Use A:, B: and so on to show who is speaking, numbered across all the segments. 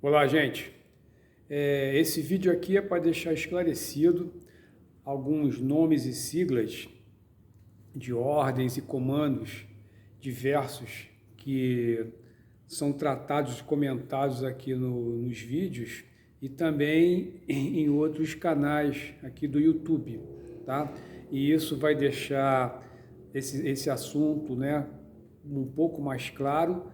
A: Olá, gente. Esse vídeo aqui é para deixar esclarecido alguns nomes e siglas de ordens e comandos diversos que são tratados e comentados aqui nos vídeos e também em outros canais aqui do YouTube, tá? E isso vai deixar esse assunto, né, um pouco mais claro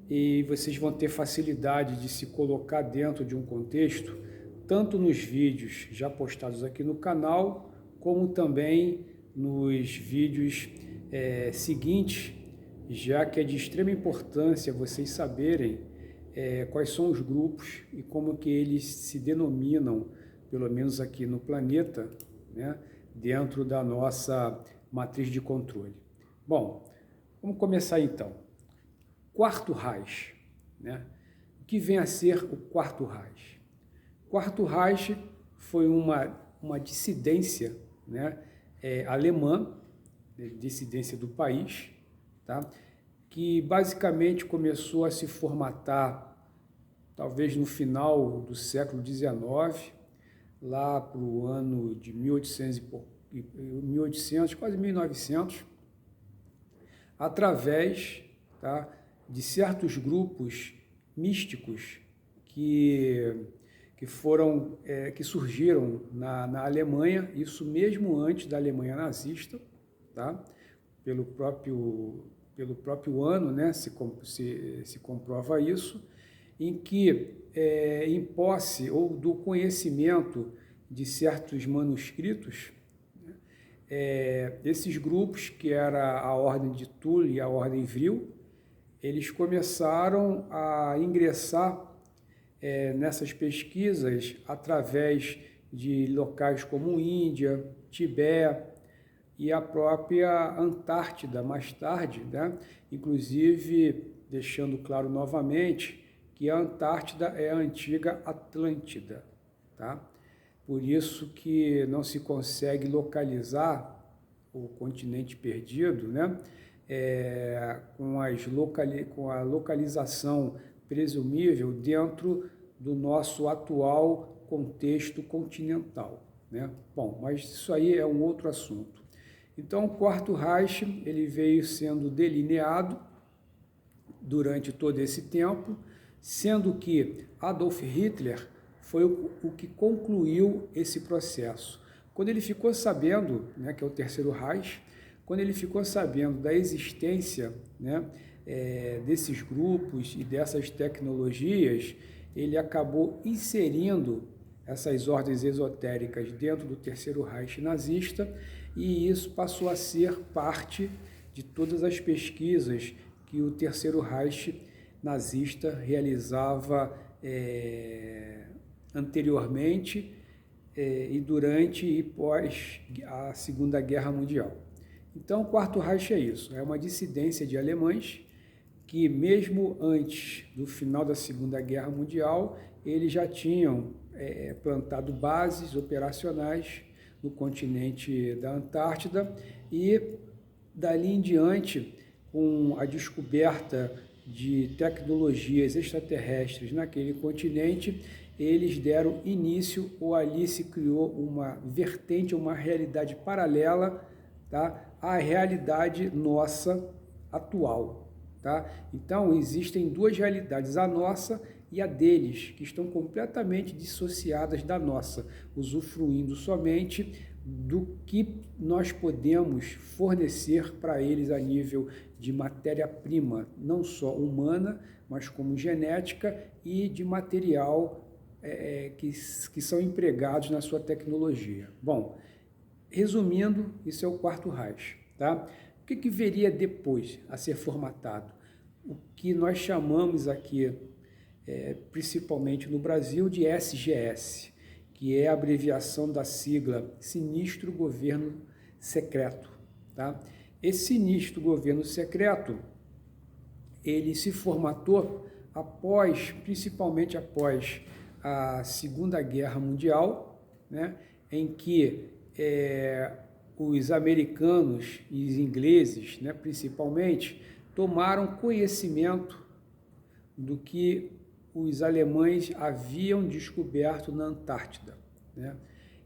A: e vocês vão ter facilidade de se colocar dentro de um contexto, tanto nos vídeos já postados aqui no canal, como também nos vídeos seguintes, já que é de extrema importância vocês saberem quais são os grupos e como que eles se denominam, pelo menos aqui no planeta, né, dentro da nossa matriz de controle. Bom, vamos começar então. Quarto Reich, né? O que vem a ser o Quarto Reich? Quarto Reich foi uma dissidência, né, alemã, dissidência do país, tá? Que basicamente começou a se formatar talvez no final do século XIX, lá para o ano de 1800, quase 1900, através, tá, de certos grupos místicos que surgiram na Alemanha, isso mesmo antes da Alemanha nazista, tá? Pelo próprio ano, né, se comprova isso, em que, em posse ou do conhecimento de certos manuscritos, esses grupos, que era a Ordem de Thule e a Ordem Vril, eles começaram a ingressar nessas pesquisas através de locais como Índia, Tibete e a própria Antártida mais tarde, né? Inclusive deixando claro novamente que a Antártida é a antiga Atlântida, tá? Por isso que não se consegue localizar o continente perdido, né? Com a localização presumível dentro do nosso atual contexto continental, né? Bom, mas isso aí é um outro assunto. Então, o Quarto Reich ele veio sendo delineado durante todo esse tempo, sendo que Adolf Hitler foi o que concluiu esse processo. Quando ele ficou sabendo, né, que é o Terceiro Reich, quando ele ficou sabendo da existência, né, desses grupos e dessas tecnologias, ele acabou inserindo essas ordens esotéricas dentro do Terceiro Reich nazista, e isso passou a ser parte de todas as pesquisas que o Terceiro Reich nazista realizava anteriormente e durante e pós a Segunda Guerra Mundial. Então, o Quarto Reich é isso, é uma dissidência de alemães que, mesmo antes do final da Segunda Guerra Mundial, eles já tinham plantado bases operacionais no continente da Antártida, e dali em diante, com a descoberta de tecnologias extraterrestres naquele continente, eles deram início, ou ali se criou uma vertente, uma realidade paralela, tá, à realidade nossa atual, tá? Então, existem duas realidades, a nossa e a deles, que estão completamente dissociadas da nossa, usufruindo somente do que nós podemos fornecer para eles a nível de matéria-prima, não só humana, mas como genética e de material que são empregados na sua tecnologia. Bom, resumindo, isso é o Quarto Reich, tá? O que viria depois a ser formatado? O que nós chamamos aqui, principalmente no Brasil, de SGS, que é a abreviação da sigla Sinistro Governo Secreto, tá? Esse sinistro governo secreto, ele se formatou principalmente após a Segunda Guerra Mundial, né, em que os americanos e os ingleses, né, principalmente, tomaram conhecimento do que os alemães haviam descoberto na Antártida, né?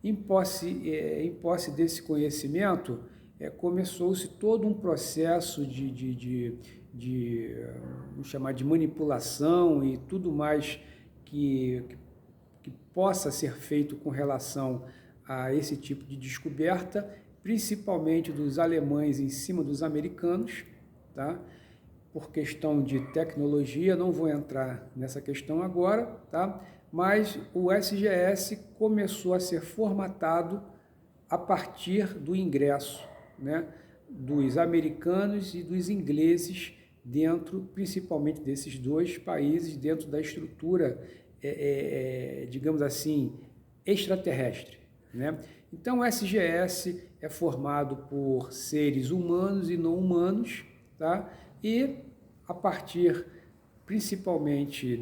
A: Em posse desse conhecimento, começou-se todo um processo vamos chamar de manipulação e tudo mais que possa ser feito com relação a esse tipo de descoberta, principalmente dos alemães em cima dos americanos, tá? Por questão de tecnologia, não vou entrar nessa questão agora, tá? Mas o SGS começou a ser formatado a partir do ingresso, né, dos americanos e dos ingleses dentro, principalmente desses dois países, dentro da estrutura, digamos assim, extraterrestre, né? Então o SGS é formado por seres humanos e não humanos, tá? E a partir principalmente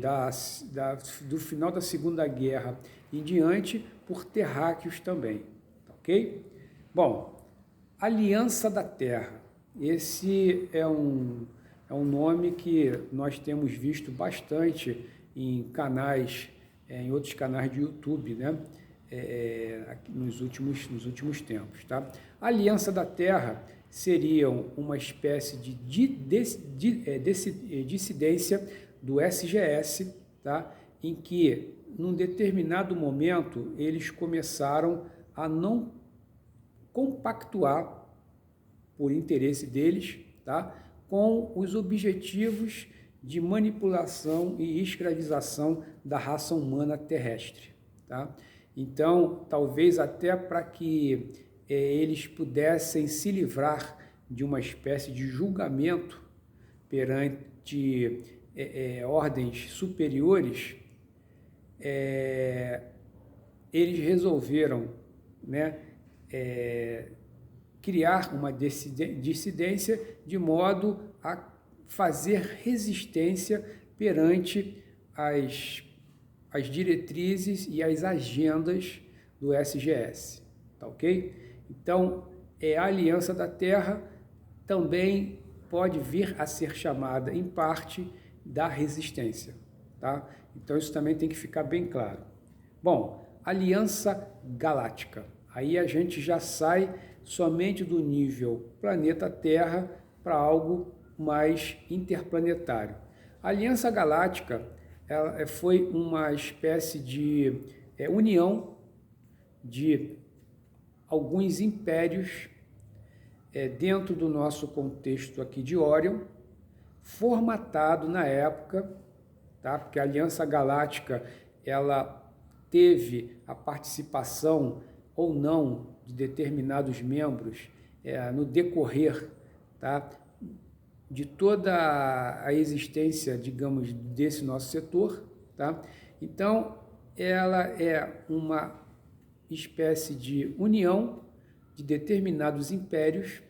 A: do final da Segunda Guerra em diante, por terráqueos também, ok? Bom, Aliança da Terra, esse é um nome que nós temos visto bastante em canais, em outros canais de YouTube, né? Nos últimos tempos, tá? A Aliança da Terra seriam uma espécie de dissidência do SGS, tá? Em que, num determinado momento, eles começaram a não compactuar, por interesse deles, tá? Com os objetivos de manipulação e escravização da raça humana terrestre, tá? Então, talvez até para que eles pudessem se livrar de uma espécie de julgamento perante ordens superiores, eles resolveram, né, criar uma dissidência de modo a fazer resistência perante as diretrizes e as agendas do SGS, tá ok? Então, a Aliança da Terra também pode vir a ser chamada, em parte, da resistência, tá? Então, isso também tem que ficar bem claro. Bom, Aliança Galáctica. Aí a gente já sai somente do nível planeta Terra para algo mais interplanetário. A Aliança Galáctica foi uma espécie de união de alguns impérios dentro do nosso contexto aqui de Órion, formatado na época, tá? Porque a Aliança Galáctica ela teve a participação ou não de determinados membros no decorrer, tá, de toda a existência, digamos, desse nosso setor, tá? Então, ela é uma espécie de união de determinados impérios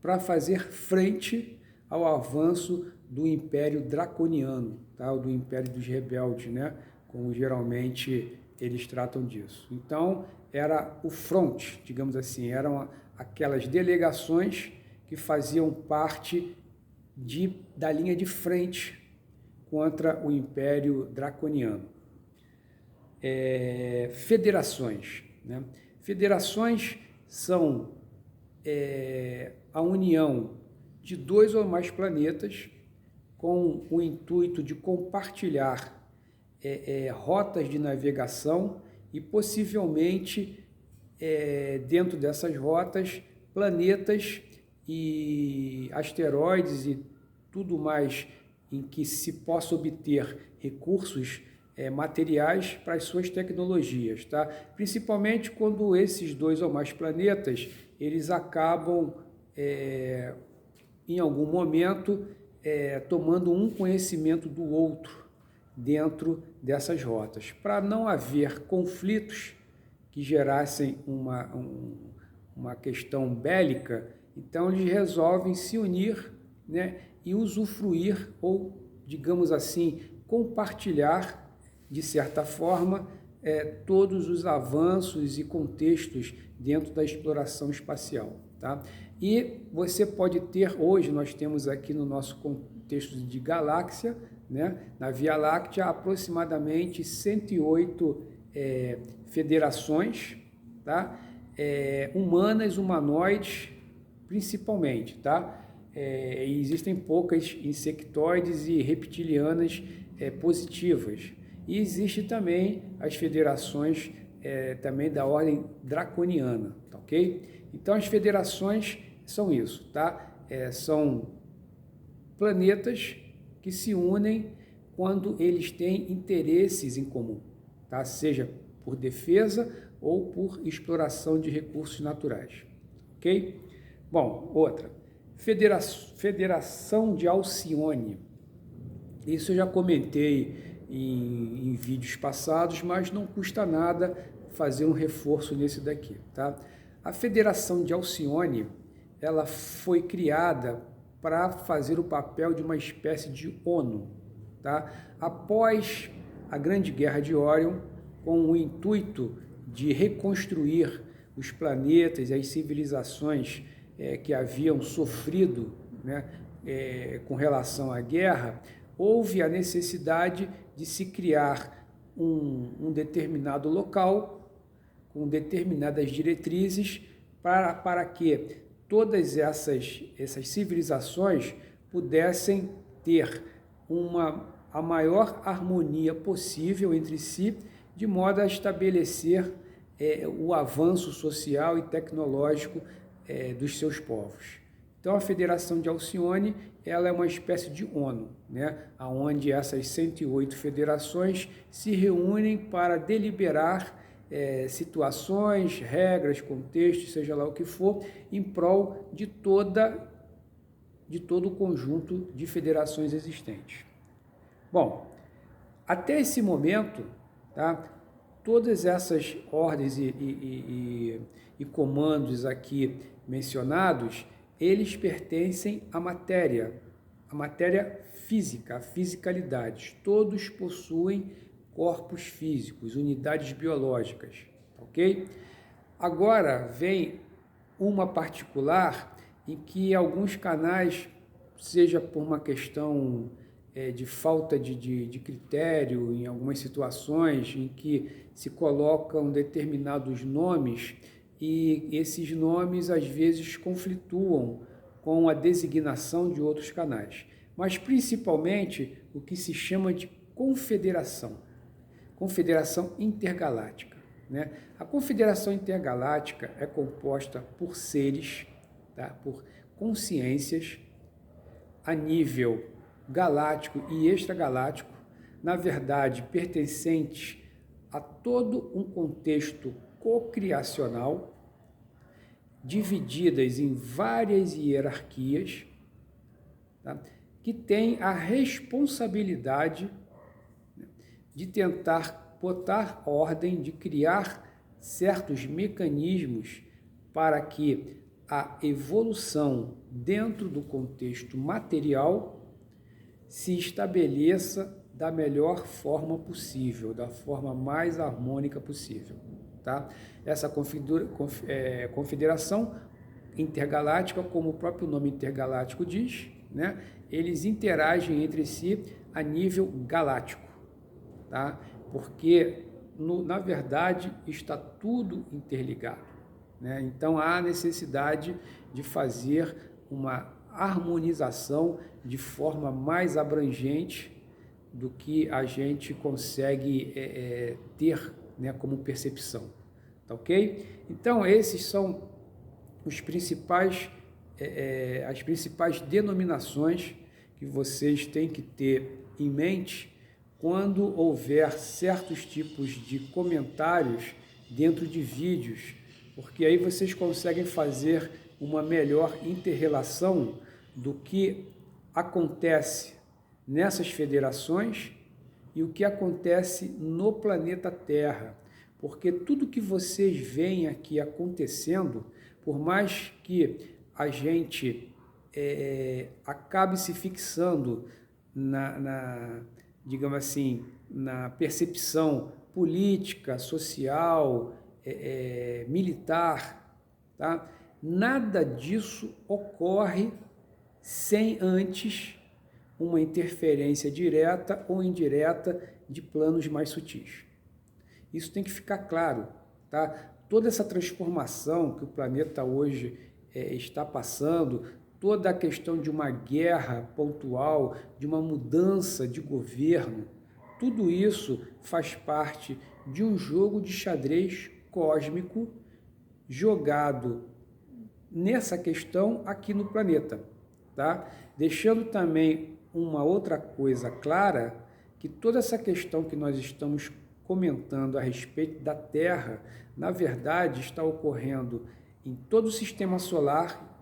A: para fazer frente ao avanço do Império Draconiano, tá? Do Império dos Rebeldes, né? Como geralmente eles tratam disso. Então, era o front, digamos assim, eram aquelas delegações que faziam parte da linha de frente contra o Império Draconiano. Federações, né? Federações são a união de 2 ou mais planetas com o intuito de compartilhar rotas de navegação e possivelmente dentro dessas rotas planetas e asteroides e tudo mais em que se possa obter recursos materiais para as suas tecnologias, tá? Principalmente quando esses 2 ou mais planetas eles acabam em algum momento tomando um conhecimento do outro dentro dessas rotas, para não haver conflitos que gerassem uma questão bélica. Então eles resolvem se unir, né, e usufruir ou, digamos assim, compartilhar de certa forma todos os avanços e contextos dentro da exploração espacial, tá? E você pode ter, hoje nós temos aqui no nosso contexto de galáxia, né? Na Via Láctea, aproximadamente 108 federações, tá? Humanas, humanoides, principalmente, tá? E existem poucas insectoides e reptilianas positivas. E existe também as federações também da ordem draconiana, tá ok? Então as federações são isso, tá? São planetas que se unem quando eles têm interesses em comum, tá? Seja por defesa ou por exploração de recursos naturais, ok? Bom, outra, Federação de Alcione. Isso eu já comentei em vídeos passados, mas não custa nada fazer um reforço nesse daqui, tá? A Federação de Alcione, ela foi criada para fazer o papel de uma espécie de ONU, tá? Após a Grande Guerra de Órion, com o intuito de reconstruir os planetas e as civilizações que haviam sofrido, né, com relação à guerra, houve a necessidade de se criar um determinado local com determinadas diretrizes para que todas essas civilizações pudessem ter a maior harmonia possível entre si, de modo a estabelecer o avanço social e tecnológico dos seus povos. Então a Federação de Alcione, ela é uma espécie de ONU, né, onde essas 108 federações se reúnem para deliberar situações, regras, contextos, seja lá o que for, em prol de todo o conjunto de federações existentes. Bom, até esse momento, tá, todas essas ordens e comandos aqui mencionados, eles pertencem à matéria física, a fisicalidade. Todos possuem corpos físicos, unidades biológicas, ok? Agora vem uma particular em que alguns canais, seja por uma questão de falta de critério, em algumas situações em que se colocam determinados nomes e esses nomes às vezes conflituam com a designação de outros canais, mas principalmente o que se chama de confederação intergaláctica, né? A confederação intergaláctica é composta por seres, tá? Por consciências a nível galáctico e extragaláctico, na verdade pertencentes a todo um contexto cocriacional, divididas em várias hierarquias, tá? Que têm a responsabilidade de tentar botar ordem, de criar certos mecanismos para que a evolução dentro do contexto material se estabeleça da melhor forma possível, da forma mais harmônica possível, tá? Essa confederação intergaláctica, como o próprio nome intergaláctico diz, né? Eles interagem entre si a nível galáctico, tá? Porque, na verdade, está tudo interligado, né? Então, há necessidade de fazer uma harmonização de forma mais abrangente do que a gente consegue ter, né, como percepção, tá ok? Então, esses são os principais, as principais denominações que vocês têm que ter em mente quando houver certos tipos de comentários dentro de vídeos, porque aí vocês conseguem fazer uma melhor inter-relação do que acontece nessas federações e o que acontece no planeta Terra, porque tudo que vocês veem aqui acontecendo, por mais que a gente acabe se fixando digamos assim, na percepção política, social, militar, tá? Nada disso ocorre sem antes uma interferência direta ou indireta de planos mais sutis. Isso tem que ficar claro, tá? Toda essa transformação que o planeta hoje está passando, toda a questão de uma guerra pontual, de uma mudança de governo, tudo isso faz parte de um jogo de xadrez cósmico jogado nessa questão aqui no planeta, tá? Deixando também uma outra coisa clara, que toda essa questão que nós estamos comentando a respeito da Terra, na verdade está ocorrendo em todo o sistema solar,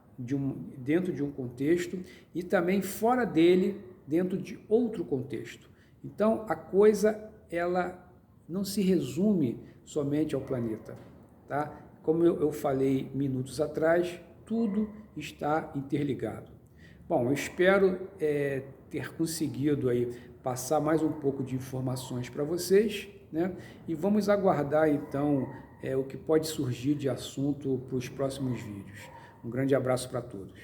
A: dentro de um contexto, e também fora dele, dentro de outro contexto. Então, a coisa, ela não se resume somente ao planeta, tá? Como eu falei minutos atrás, tudo está interligado. Bom, eu espero ter conseguido aí passar mais um pouco de informações para vocês, né? E vamos aguardar então o que pode surgir de assunto para os próximos vídeos. Um grande abraço para todos.